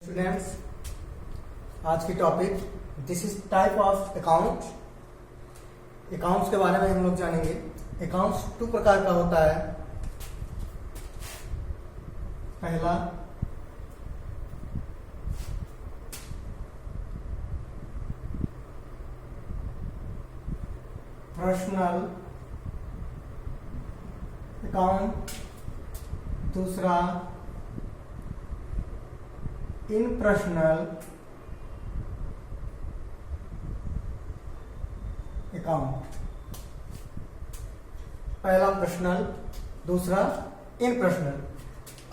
Students, आज की topic this is type of account. Accounts के बारे में हम लोग जानेंगे। अकाउंट्स 2 प्रकार का होता है। पहला पर्सनल अकाउंट, दूसरा इम्पर्सनल अकाउंट। पहला पर्सनल, दूसरा इम्पर्सनल।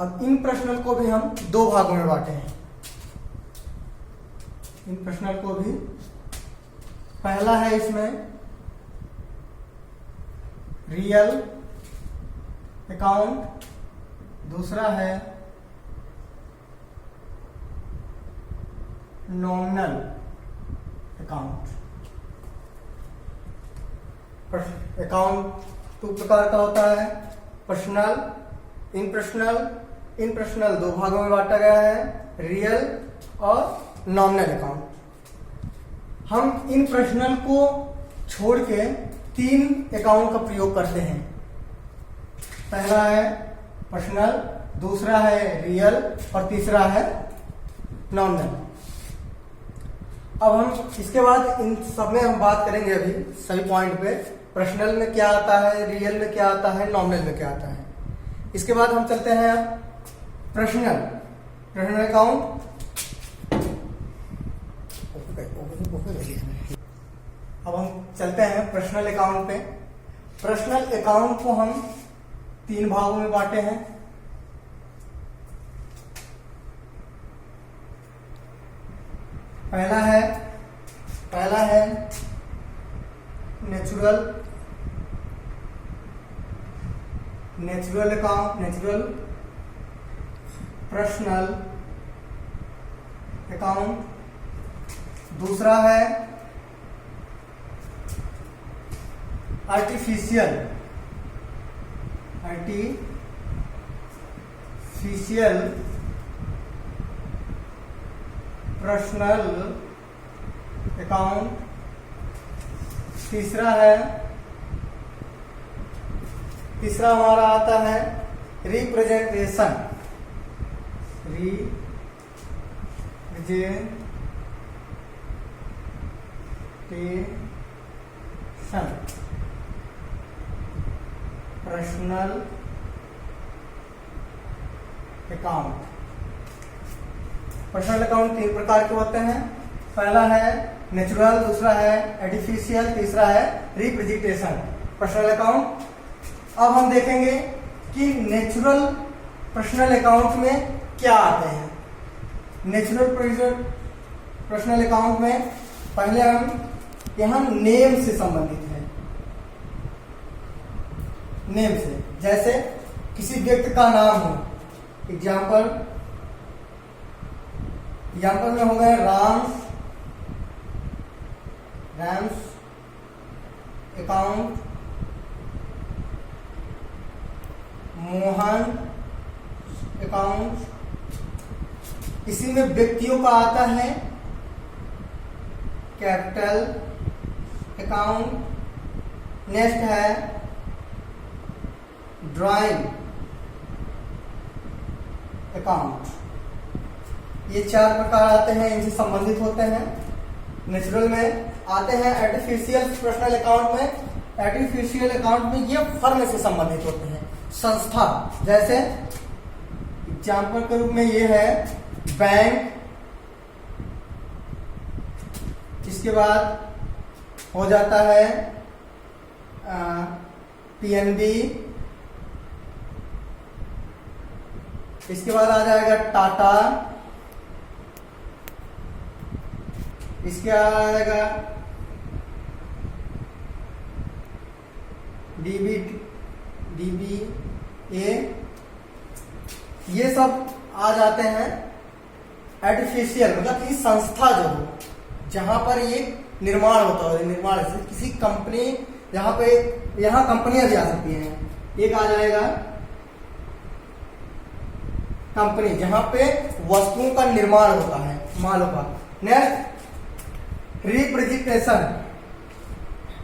अब इम्पर्सनल को भी हम 2 भागों में बांटे हैं। इम्पर्सनल को भी पहला है इसमें रियल अकाउंट, दूसरा है नॉमिनल अकाउंट। अकाउंट 2 प्रकार का होता है, पर्सनल, इम्पर्सनल। इम्पर्सनल 2 भागों में बांटा गया है, रियल और नॉमिनल अकाउंट। हम इम्पर्सनल को छोड़ के 3 अकाउंट का प्रयोग करते हैं। पहला है पर्सनल, दूसरा है रियल और तीसरा है नॉमिनल। अब हम इसके बाद इन सब में हम बात करेंगे अभी सभी पॉइंट पे। पर्सनल में क्या आता है, रियल में क्या आता है, नॉमिनल में क्या आता है। इसके बाद हम चलते हैं पर्सनल अकाउंट। अब हम चलते हैं पर्सनल अकाउंट पे। पर्सनल अकाउंट को हम 3 भागों में बांटे हैं। पहला है natural account, natural personal account. दूसरा है आर्टिफिशियल पर्सनल अकाउंट। तीसरा हमारा आता है representation personal account. Personal account 3 प्रकार के होते हैं। पहला है नेचुरल, दूसरा है आर्टिफिशियल, तीसरा है रिप्रेजेंटेशन पर्सनल अकाउंट। अब हम देखेंगे कि नेचुरल पर्सनल अकाउंट में क्या आते हैं। नेचुरल पर्सनल अकाउंट में पहले हम यहाँ नेम से संबंधित है। नेम से, जैसे किसी व्यक्ति का नाम हो। एग्जाम्पल में हो गए राम्स अकाउंट, मोहन अकाउंट। इसी में व्यक्तियों का आता है कैपिटल अकाउंट। नेक्स्ट है ड्राइंग अकाउंट। ये 4 प्रकार आते हैं, इनसे संबंधित होते हैं। नेचुरल में आते हैं आर्टिफिशियल पर्सनल अकाउंट में। आर्टिफिशियल अकाउंट में ये फर्म से संबंधित होते हैं, संस्था। जैसे एग्जाम्पल के रूप में ये है बैंक। इसके बाद हो जाता है पीएनबी। इसके बाद आ जाएगा टाटा। इसके बाद आएगा DBA। ये सब आ जाते हैं आर्टिफिशियल, मतलब कि संस्था जो हो, जहां पर ये निर्माण होता है। निर्माण से किसी कंपनी, यहाँ कंपनियां भी आ सकती हैं। एक आ जाएगा कंपनी जहां पे वस्तुओं का निर्माण होता है, मालों का। Next representation.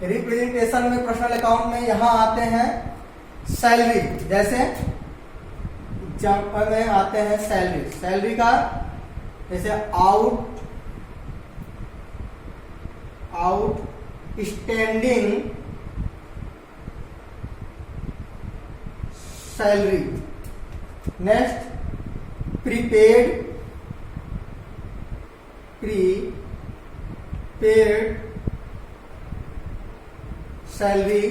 रिप्रेजेंटेशन में पर्सनल अकाउंट में यहां आते हैं सैलरी, जैसे एग्जाम्पल में आते हैं सैलरी। सैलरी का जैसे outstanding salary. Next prepaid salary.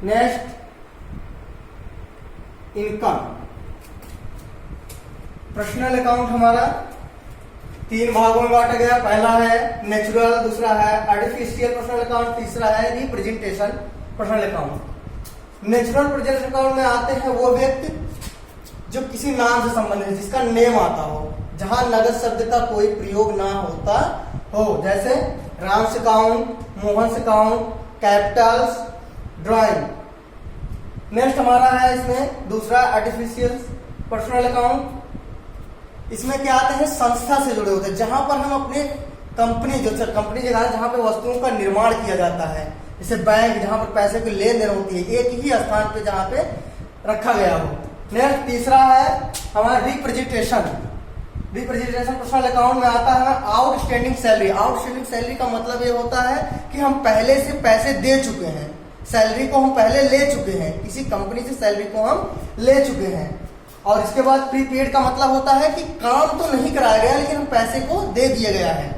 Next income. Personal account हमारा 3 भागों में बांटा गया। पहला है नेचुरल, दूसरा है आर्टिफिशियल पर्सनल अकाउंट, तीसरा है representation personal account. Natural personal account में आते हैं वो व्यक्ति जो किसी नाम से संबंधित है, जिसका नेम आता हो, जहां नगद शब्द का कोई प्रयोग ना होता हो, जैसे Ram's account, Mohan's account, Capitals, drawing. Next हमारा है इसमें दूसरा आर्टिफिशियल पर्सनल अकाउंट। इसमें क्या आते हैं, संस्था से जुड़े होते हैं, जहां पर हम अपने कंपनी जगह जहां पे वस्तुओं का निर्माण किया जाता है, जैसे बैंक जहां पर पैसे की लेन देन होती है, एक ही स्थान पे जहां पे रखा गया हो। नेक्स्ट तीसरा है हमारा रिप्रेजेंटेशन पर्सनल अकाउंट में आता है आउटस्टैंडिंग सैलरी। आउटस्टैंडिंग सैलरी का मतलब ये होता है कि हम पहले से पैसे दे चुके हैं, सैलरी को हम पहले ले चुके हैं, किसी कंपनी से सैलरी को हम ले चुके हैं। और इसके बाद प्रीपेड का मतलब होता है कि काम तो नहीं कराया गया लेकिन हम पैसे को दे दिया गया है।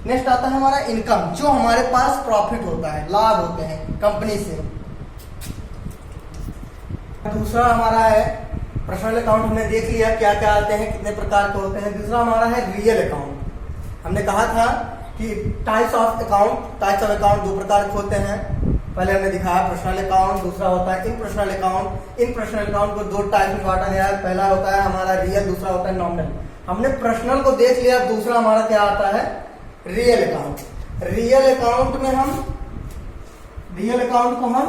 नेक्स्ट आता है हमारा इनकम, जो हमारे पास प्रॉफिट होता है, लाभ होते हैं कंपनी से। दूसरा हमारा है पर्सनल अकाउंट, हमने देख लिया क्या क्या आते हैं, कितने प्रकार के होते हैं। दूसरा हमारा है रियल अकाउंट। हमने कहा था कि टाइप्स ऑफ अकाउंट 2 प्रकार के होते हैं। पहले हमने दिखाया पर्सनल अकाउंट, दूसरा होता है इम्पर्सनल अकाउंट। इम्पर्सनल अकाउंट को 2 टाइप में बांटा गया है, पहला होता है हमारा रियल, दूसरा होता है नॉमिनल। हमने पर्सनल को देख लिया, दूसरा हमारा क्या आता है, रियल अकाउंट। रियल अकाउंट को हम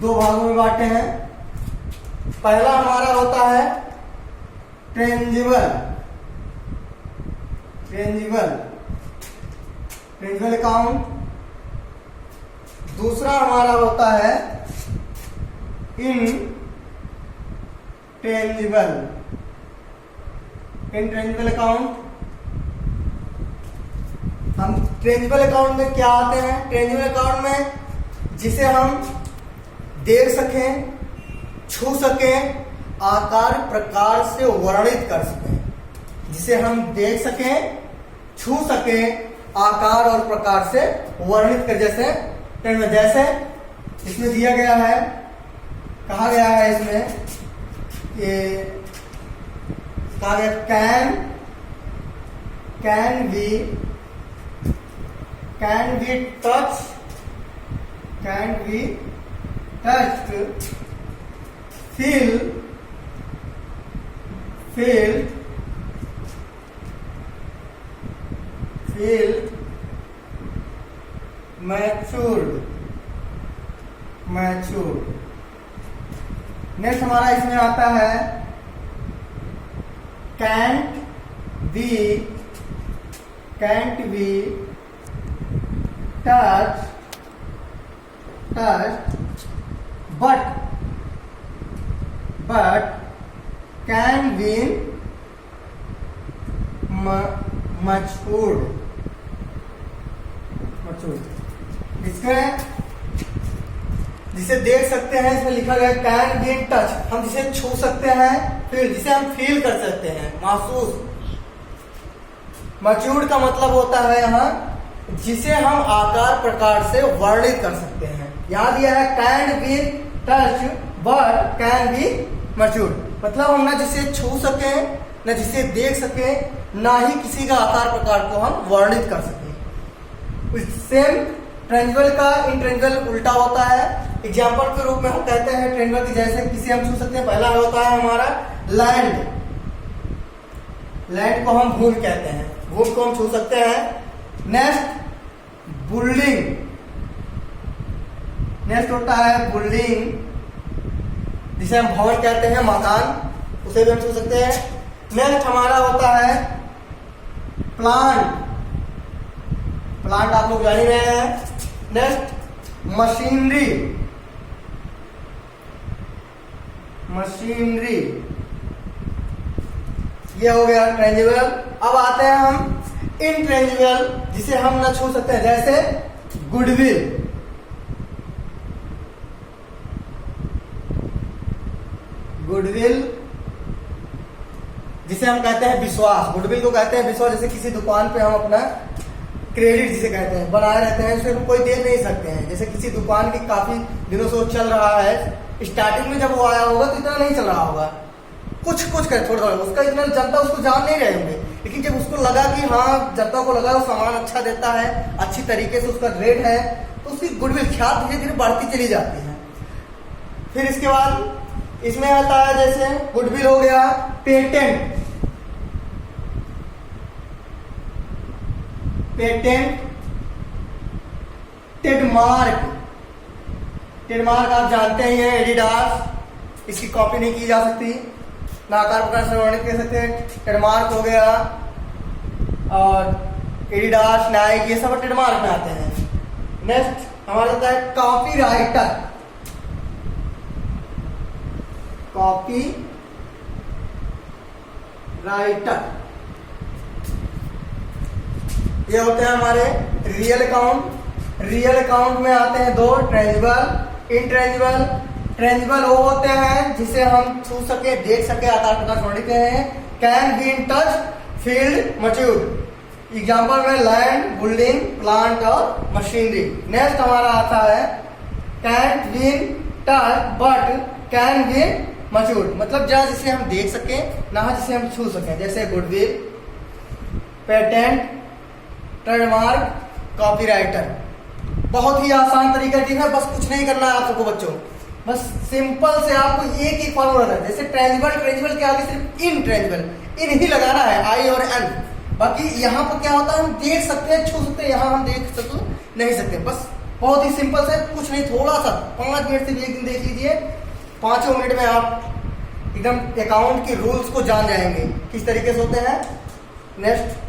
2 भागों में बांटे हैं। पहला हमारा होता है ट्रेंजिबल अकाउंट। दूसरा हमारा होता है इनट्रेंजिबल अकाउंट। हम ट्रेंजिबल अकाउंट में क्या आते हैं, ट्रेंजिबल अकाउंट में जिसे हम देख सकें, छू सकें, आकार प्रकार से वर्णित कर सकें, जिसे हम देख सकें, छू सकें, आकार और प्रकार से वर्णित कर। जैसे इसमें दिया गया है, कहा गया है इसमें कि कहा गया can be touched, feel matured। Next हमारा इसमें आता है can't be touched but can be matured। इसके जिसे देख सकते हैं, इसमें लिखा गया कैन बी टच, हम जिसे छू सकते हैं, फिर जिसे हम फील कर सकते हैं, महसूस। मैच्योर्ड का मतलब होता है यहाँ जिसे हम आकार प्रकार से वर्णित कर सकते हैं। याद दिया है can be touch but can be matured, मतलब हम ना जिसे छू सके, न जिसे देख सके, ना ही किसी का आकार प्रकार को हम वर्णित कर सके। सेम ट्रेंजिबल का इनट्रेंजिबल उल्टा होता है। एग्जाम्पल के रूप में हम कहते हैं ट्रेंजिबल की, जैसे किसी हम छू सकते हैं। पहला होता है हमारा लैंड को हम भूमि कहते हैं, भूमि को हम छू सकते हैं। नेक्स्ट बिल्डिंग, जिसे हम भवन कहते हैं, मकान। उसे भी हम छू सकते हैं। नेक्स्ट हमारा होता है प्लांट। प्लांट आप लोग जान ही रहे हैं। Next machinery. मशीनरी ये हो गया ट्रेंजिबल। अब आते हैं हम इनट्रेंजिबल, जिसे हम ना छू सकते हैं, जैसे गुडविल। गुडविल जिसे हम कहते हैं विश्वास। गुडविल को कहते हैं विश्वास। जैसे किसी दुकान पे हम अपना क्रेडिट जिसे कहते हैं बनाए रहते हैं, उसे कोई दे नहीं सकते हैं। जैसे किसी दुकान की काफी दिनों से वो चल रहा है, स्टार्टिंग में जब वो आया होगा तो इतना नहीं चल रहा होगा, कुछ कर थोड़ा थोड़ा उसका इतना जनता उसको जान नहीं रहे होंगे, लेकिन जब उसको लगा कि हाँ जनता को लगा वो सामान अच्छा देता है, अच्छी तरीके से उसका रेट है, तो उसकी गुडविल ख्यात धीरे धीरे बढ़ती चली जाती है। फिर इसके बाद इसमें आता है जैसे गुडविल हो गया पेटेंट। Patent, trademark. ट्रेडमार्क आप जानते ही हैं, एडिडास, इसकी कॉपी नहीं की जा सकती, ना आकार प्रकार से वर्णित कर सकते हैं। ट्रेडमार्क हो गया, और एडिडास, नाइक, ये सब ट्रेडमार्क में आते हैं। नेक्स्ट हमारा होता है कॉपी राइटर। कॉपी राइटर ये होते हैं हमारे रियल अकाउंट। रियल अकाउंट में आते हैं दो, ट्रेंजिबल, इनट्रेंजिबल। ट्रेंजिबल वो होते हैं जिसे हम छू सके, देख सके, आकार प्रकार समझते हैं। Can be in touch, field, mature. Example में लैंड, बिल्डिंग, प्लांट और मशीनरी। नेक्स्ट हमारा आता है can be in touch but can be in mature, मतलब जहाँ जिसे हम देख सके ना जिसे हम छू सके, जैसे गुडविल, पेटेंट, ट्रेडमार्क, कॉपीराइटर। बहुत ही आसान तरीका है, बस कुछ नहीं करना है आप सबको बच्चों, बस सिंपल से आपको एक ही फॉर्मूला है। जैसे ट्रेंजिबल, ट्रेंजिबल के आगे सिर्फ इनट्रेंजिबल, इन ही लगाना है, आई और एन। बाकी यहाँ पर क्या होता है, हम देख सकते हैं, छू सकते हैं, यहाँ हम देख सकते नहीं सकते। बस बहुत ही सिंपल से, कुछ नहीं, थोड़ा सा 5 मिनट से भी एक दिन देख लीजिए, 5 मिनट में आप एकदम अकाउंट के रूल्स को जान जाएंगे किस तरीके से होते हैं। नेक्स्ट